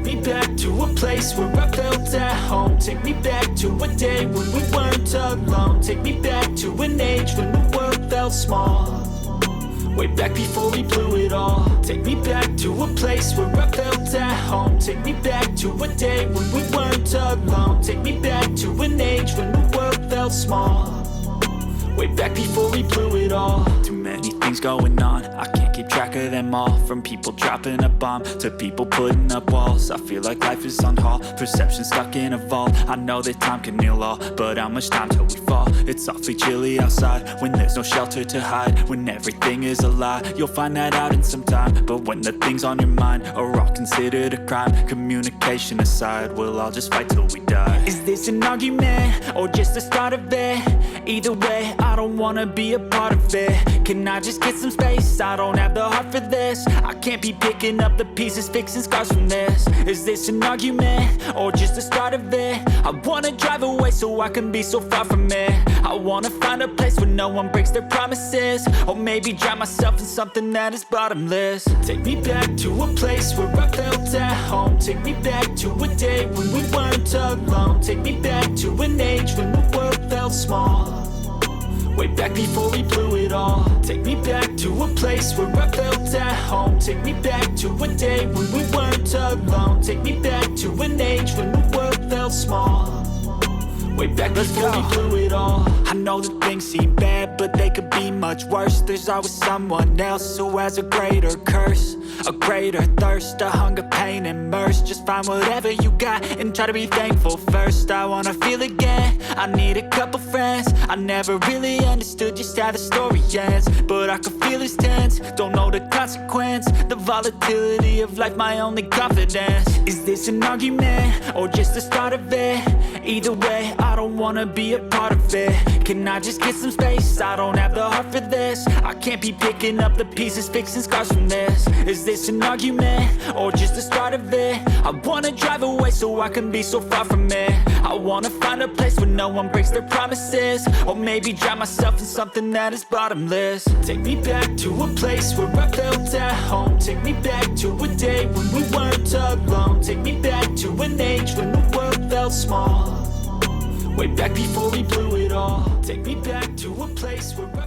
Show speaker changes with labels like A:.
A: me back to a place where I felt at home. Take me back to a day when we weren't alone. Take me back to an age when the world felt small. Way back before we blew it all. Take me back to a place where I felt at home. Take me back to a day when we weren't alone. Take me back to an age when the world felt small. Way back before we blew it all. Too many things going on, I can't keep track of them all. From people dropping a bomb to people putting up walls. I feel like life is on hold, perception stuck in a vault. I know that time can heal all, but how much time till we fall? It's awfully chilly outside when there's no shelter to hide. When everything is a lie, you'll find that out in some time. But when the things on your mind are all considered a crime, communication aside, we'll all just fight till we die. Is this an argument or just the start of it? Either way, I don't wanna be a part of it. Can I just get some space? I don't have the heart for this. I can't be picking up the pieces, fixing scars from this. Is this an argument or just the start of it? I wanna drive away so I can be so far from it. I wanna find a place where no one breaks their promises. Or maybe drown myself in something that is bottomless. Take me back to a place where I felt at home. Take me back to a day when we weren't alone. Take me back to an age when the world felt small. Way back before we blew it all. Take me back to a place where I felt at home. Take me back to a day when we weren't alone. Take me back to an age when the world felt small. Way back before we blew it all. I know that things seem bad, but they could be much worse. There's always someone else who has a greater curse, a greater thirst, a hunger, pain, and mercy. Just find whatever you got and try to be thankful first. I wanna feel again, I need a couple friends. I never really understood just how the story ends, but I can feel it's tense, don't know the consequence. The volatility of life, my only confidence. Is this an argument or just the start of it? Either way, I don't wanna be a part of it. Can I just get some space? I don't have the heart for this. I can't be picking up the pieces, fixing scars from this. Is this an argument or just the start of it? I wanna drive away so I can be so far from it. I wanna find a place where no one breaks their promises. Or maybe drown myself in something that is bottomless. Take me back to a place where I felt at home. Take me back to a day when we weren't alone. Take me back to an age when the world felt small. Way back before we blew it all. Take me back to a place where I